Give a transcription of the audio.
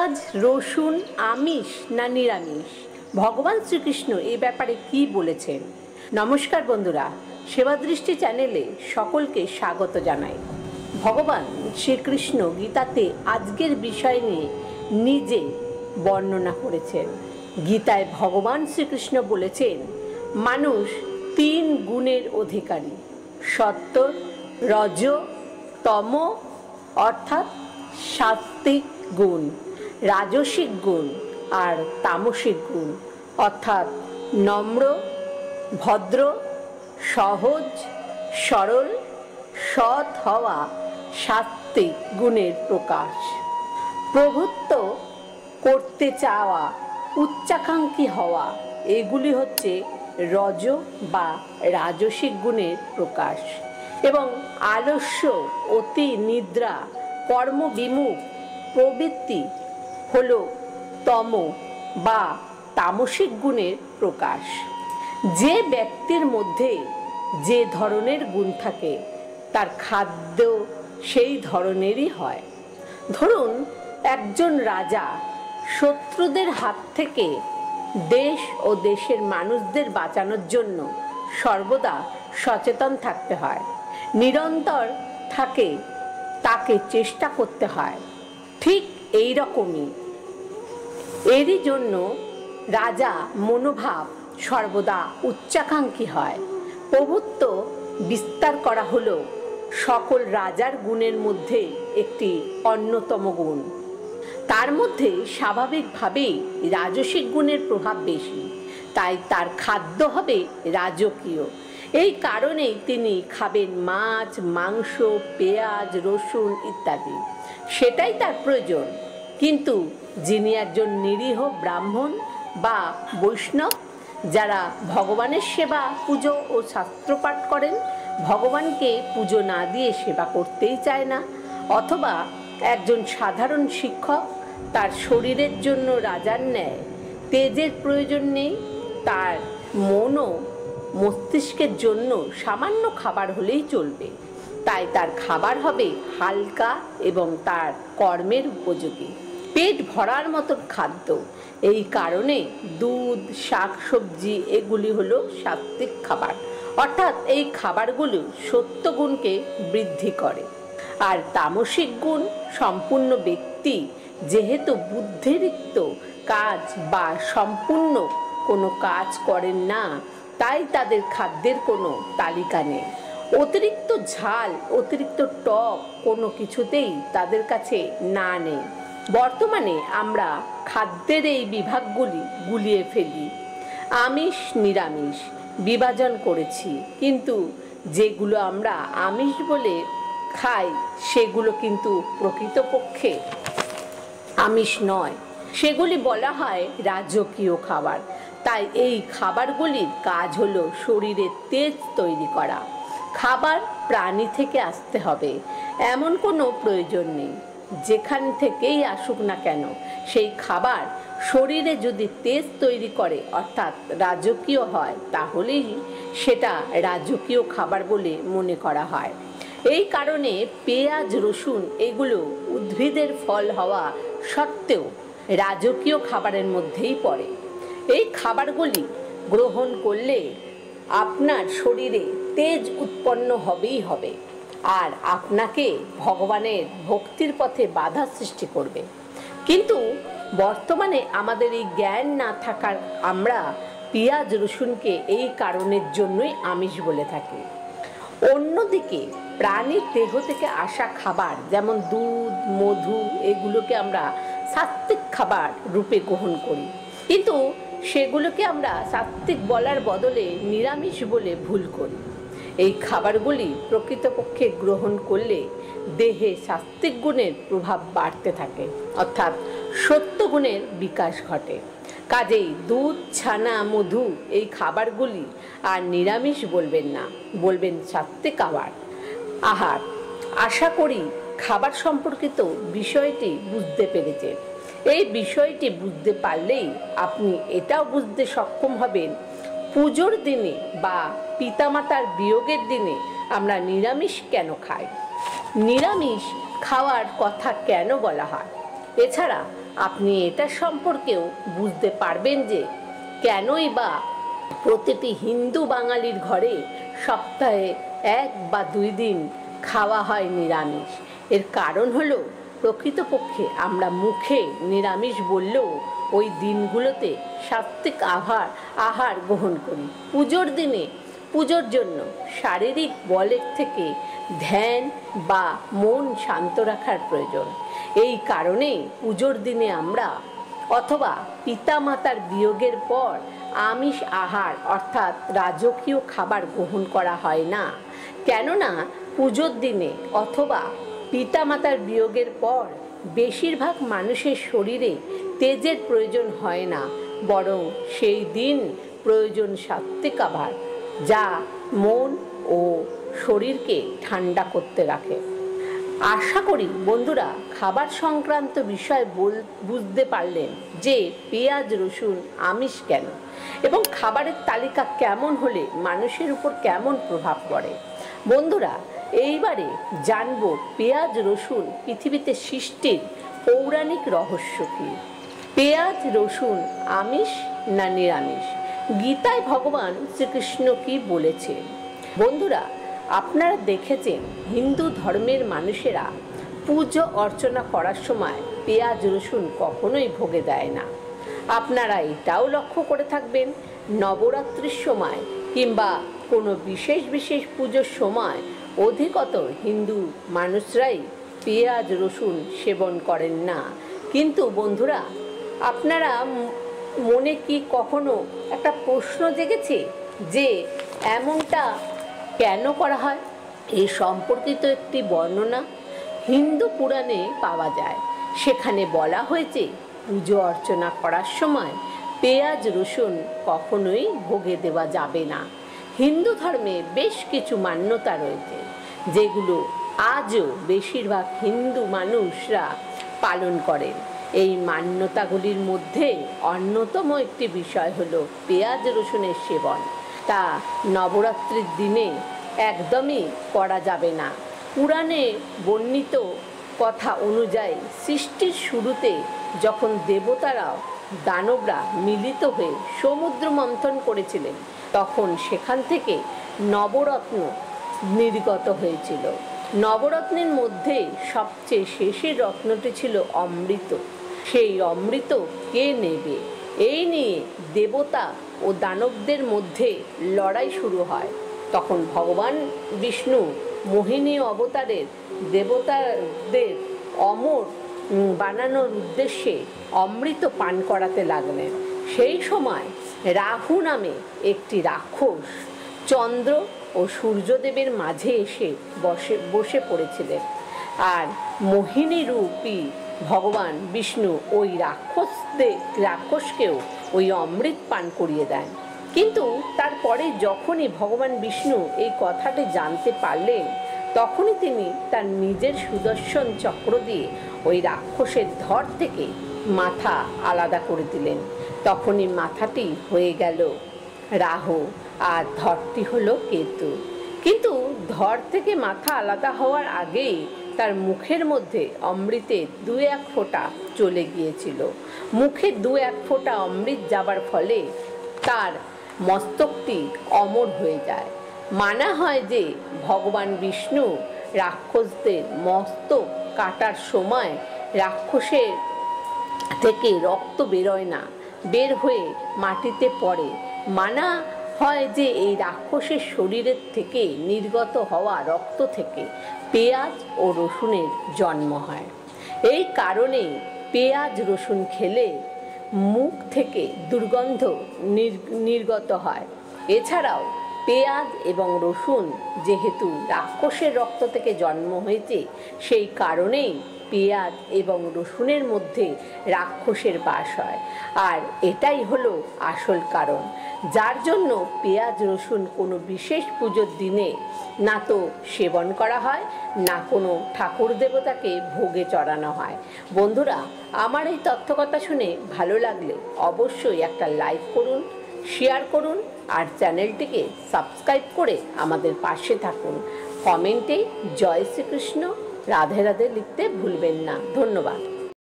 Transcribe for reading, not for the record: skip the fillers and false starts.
পেঁয়াজ রসুন আমিষ না নিরামিষ, ভগবান শ্রীকৃষ্ণ এ ব্যাপারে কি বলেছেন? নমস্কার বন্ধুরা, সেবাদৃষ্টি চ্যানেলে সকলকে স্বাগত জানাই। ভগবান শ্রীকৃষ্ণ গীতাতে আজকের বিষয় নিয়ে নিজে বর্ণনা করেছেন। গীতায় ভগবান শ্রীকৃষ্ণ বলেছেন, মানুষ 3 গুণের অধিকারী: সত্য, রজ, তম অর্থাৎ সাত্ত্বিক গুণ, রাজসিক গুণ আর তামসিক গুণ অর্থাৎ নম্র, ভদ্র, সহজ, সরল, সৎ হওয়া সাত্ত্বিক গুণের প্রকাশ। প্রভুত্ব করতে চাওয়া, উচ্চাকাঙ্ক্ষী হওয়া, এগুলি হচ্ছে রজ বা রাজসিক গুণের প্রকাশ। এবং আলস্য, অতি নিদ্রা, কর্মবিমুখ প্রবৃত্তি হল তম বা তামসিক গুণের প্রকাশ। যে ব্যক্তির মধ্যে যে ধরনের গুণ থাকে তার খাদ্য সেই ধরনেরই হয়। ধরুন, একজন রাজা শত্রুদের হাত থেকে দেশ ও দেশের মানুষদের বাঁচানোর জন্য সর্বদা সচেতন থাকতে হয়, নিরন্তর তাকে চেষ্টা করতে হয়। ঠিক এই রকমই এরই জন্য রাজা মনোভাব সর্বদা উচ্চাকাঙ্ক্ষী হয়। প্রভুত্ব বিস্তার করা হলো সকল রাজার গুণের মধ্যে একটি অন্যতম গুণ। তার মধ্যে স্বাভাবিকভাবেই রাজসিক গুণের প্রভাব বেশি, তাই তার খাদ্য হবে রাজকীয়। এই কারণেই তিনি খাবেন মাছ, মাংস, পেঁয়াজ, রসুন ইত্যাদি, সেটাই তার প্রয়োজন। কিন্তু যিনি একজন নিরীহ ব্রাহ্মণ বা বৈষ্ণব, যারা ভগবানের সেবা, পুজো ও শাস্ত্রপাঠ করেন, ভগবানকে পুজো না দিয়ে সেবা করতেই চায় না, অথবা একজন সাধারণ শিক্ষক, তার শরীরের জন্য রাজার ন্যায় তেজের প্রয়োজন নেই, তার মন ও মস্তিষ্কের জন্য সামান্য খাবার হলেই চলবে, তাই তার খাবার হবে হালকা এবং তার কর্মের উপযোগী, পেট ভরার মতন খাদ্য। এই কারণে দুধ, শাক সবজি এগুলি হলো সাত্ত্বিক খাবার, অর্থাৎ এই খাবারগুলো সত্যগুণকে বৃদ্ধি করে। আর তামসিক গুণ সম্পূর্ণ ব্যক্তি যেহেতু বুদ্ধিরিক্ত কাজ বা সম্পূর্ণ কোনো কাজ করেন না, তাই তাদের খাদ্যের কোনো তালিকা নেই। অতিরিক্ত ঝাল, অতিরিক্ত টক কোনো কিছুতেই তাদের কাছে না নেই। বর্তমানে আমরা খাদ্যের এই বিভাগগুলি গুলিয়ে ফেলি, আমিষ নিরামিষ বিভাজন করেছি, কিন্তু যেগুলো আমরা আমিষ বলে খাই সেগুলো কিন্তু প্রকৃতপক্ষে আমিষ নয়, সেগুলি বলা হয় রাজকীয় খাবার। তাই এই খাবারগুলির কাজ হলো শরীরে তেজ তৈরি করা। খাবার প্রাণী থেকে আসতে হবে এমন কোনো প্রয়োজন নেই। যেখান থেকেই আসুক না কেন, সেই খাবার শরীরে যদি তেজ তৈরি করে অর্থাৎ রাজকীয় হয়, তাহলেই সেটা রাজকীয় খাবার বলে মনে করা হয়। এই কারণে পেঁয়াজ রসুন এগুলো উদ্ভিদের ফল হওয়া সত্ত্বেও রাজকীয় খাবারের মধ্যেই পড়ে। এই খাবারগুলি গ্রহণ করলে আপনার শরীরে তেজ উৎপন্ন হবেই হবে, আর আপনাকে ভগবানের ভক্তির পথে বাধা সৃষ্টি করবে। কিন্তু বর্তমানে আমাদের এই জ্ঞান না থাকার আমরা পেঁয়াজ রসুনকে এই কারণের জন্যই আমিষ বলে থাকি। অন্যদিকে প্রাণীর দেহ থেকে আসা খাবার যেমন দুধ, মধু এগুলোকে আমরা সাত্ত্বিক খাবার রূপে গ্রহণ করি, কিন্তু সেগুলোকে আমরা সাত্ত্বিক বলার বদলে নিরামিষ বলে ভুল করি। এই খাবারগুলি প্রকৃতপক্ষে গ্রহণ করলে দেহে সাত্ত্বিক গুণের প্রভাব বাড়তে থাকে, অর্থাৎ সত্য গুণের বিকাশ ঘটে। কাজেই দুধ, ছানা, মধু এই খাবারগুলি আর নিরামিষ বলবেন না, বলবেন সাত্ত্বিক আহার। আশা করি খাবার সম্পর্কিত বিষয়টি বুঝতে পেরেছেন। এই বিষয়টি বুঝতে পারলেই আপনি এটাও বুঝতে সক্ষম হবেন, পুজোর দিনে বা পিতামাতার বিয়োগের দিনে আমরা নিরামিষ কেন খাই, নিরামিষ খাওয়ার কথা কেন বলা হয়। এছাড়া আপনি এটা সম্পর্কেও বুঝতে পারবেন যে কেনই বা প্রতিটি হিন্দু বাঙালির ঘরে সপ্তাহে 1 বা 2 দিন খাওয়া হয় নিরামিষ। এর কারণ হলো প্রকৃতপক্ষে আমরা মুখে নিরামিষ বললেও ওই দিনগুলোতে সাত্ত্বিক আহার গ্রহণ করি। পুজোর দিনে পুজোর জন্য শারীরিক বলের থেকে ধ্যান বা মন শান্ত রাখার প্রয়োজন। এই কারণেই পুজোর দিনে আমরা অথবা পিতামাতার বিয়োগের পর আমিষ আহার অর্থাৎ রাজকীয় খাবার গ্রহণ করা হয় না। কেননা পুজোর দিনে অথবা পিতামাতার বিয়োগের পর বেশিরভাগ মানুষের শরীরে তেজের প্রয়োজন হয় না, বরং সেই দিন প্রয়োজন সাত্ত্বিক আহার, যা মন ও শরীরকে ঠান্ডা করতে রাখে। আশা করি বন্ধুরা খাবার সংক্রান্ত বিষয় বুঝতে পারলেন যে পেঁয়াজ রসুন আমিষ কেন এবং খাবারের তালিকা কেমন হলে মানুষের উপর কেমন প্রভাব পড়ে। বন্ধুরা এইবারে জানবো পেঁয়াজ রসুন পৃথিবীতে সৃষ্টির পৌরাণিক রহস্য কী। পেঁয়াজ রসুন আমিষ না নিরামিষ? গীতায় ভগবান শ্রীকৃষ্ণ কি বলেছেন? বন্ধুরা আপনারা দেখেছেন হিন্দু ধর্মের মানুষেরা পুজো অর্চনা করার সময় পেঁয়াজ রসুন কখনোই ভোগে দেয় না। আপনারা এটাও লক্ষ্য করে থাকবেন নবরাত্রির সময় কিংবা কোনো বিশেষ পুজোর সময় অধিকতর হিন্দু মানুষরাই পেঁয়াজ রসুন সেবন করেন না। কিন্তু বন্ধুরা আপনারা মনে কি কখনো একটা প্রশ্ন জেগেছে যে এমনটা কেন করা হয়? এই সম্পর্কিত একটি বর্ণনা হিন্দু পুরাণে পাওয়া যায়। সেখানে বলা হয়েছে পুজো অর্চনা করার সময় পেঁয়াজ রসুন কখনোই ভোগে দেওয়া যাবে না। হিন্দু ধর্মে বেশ কিছু মান্যতা রয়েছে যেগুলো আজও বেশিরভাগ হিন্দু মানুষরা পালন করেন। এই মান্যতাগুলির মধ্যে অন্যতম একটি বিষয় হলো পেঁয়াজ রসুনের সেবন। তা নবরাত্রির দিনে একদমই করা যাবে না। পুরাণে বর্ণিত কথা অনুযায়ী সৃষ্টির শুরুতে যখন দেবতারা দানবরা মিলিত হয়ে সমুদ্র মন্থন করেছিলেন তখন সেখান থেকে নবরত্ন নির্গত হয়েছিল। নবরত্নের মধ্যে সবচেয়ে শেষের রত্নটি ছিল অমৃত। সেই অমৃত কে নেবে এই নিয়ে দেবতা ও দানবদের মধ্যে লড়াই শুরু হয়। তখন ভগবান বিষ্ণু মোহিনী অবতারের দেবতাদের অমর বানানোর উদ্দেশ্যে অমৃত পান করাতে লাগলেন। সেই সময় রাহু নামে একটি রাক্ষস চন্দ্র ও সূর্যদেবের মাঝে এসে বসে পড়েছিলেন। আর মোহিনী রূপী ভগবান বিষ্ণু ওই রাক্ষসকেও ওই অমৃত পান করিয়ে দেন। কিন্তু তারপরে যখনই ভগবান বিষ্ণু এই কথাটি জানতে পারলেন তখনই তিনি তার নিজের সুদর্শন চক্র দিয়ে ওই রাক্ষসের ধর থেকে মাথা আলাদা করে দিলেন। তখনই মাথাটি হয়ে গেল রাহু আর ধরটি হলো কেতু। কিন্তু ধর থেকে মাথা আলাদা হওয়ার আগেই তার মুখের মধ্যে অমৃতের 2-1 ফোঁটা চলে গিয়েছিল। মুখে 2-1 ফোঁটা অমৃত যাবার ফলে তার মস্তকটি অমর হয়ে যায়। মানা হয় যে ভগবান বিষ্ণু রাক্ষসদের মস্তক কাটার সময় রাক্ষসের থেকে রক্ত বেরোয় না, বের হয়ে মাটিতে পড়ে। মানা হয় যে এই রাক্ষসের শরীরের থেকে নির্গত হওয়া রক্ত থেকে পেঁয়াজ ও রসুনের জন্ম হয়। এই কারণে পেঁয়াজ রসুন খেলে মুখ থেকে দুর্গন্ধ নির্গত হয়। এছাড়াও পেঁয়াজ এবং রসুন যেহেতু রাক্ষসের রক্ত থেকে জন্ম হয়েছে সেই কারণেই পেঁয়াজ এবং রসুনের মধ্যে রাক্ষসের বাস হয়। আর এটাই হলো আসল কারণ যার জন্য পেঁয়াজ রসুন কোনো বিশেষ পুজোর দিনে না তো সেবন করা হয় না কোনো ঠাকুর দেবতাকে ভোগে চড়ানো হয়। বন্ধুরা আমার এই তথ্যকথা শুনে ভালো লাগলে অবশ্যই একটা লাইক করুন, শেয়ার করুন আর চ্যানেলটিকে সাবস্ক্রাইব করে আমাদের পাশে থাকুন। কমেন্টে জয় শ্রীকৃষ্ণ, রাধে রাধে লিখতে ভুলবেন না। ধন্যবাদ।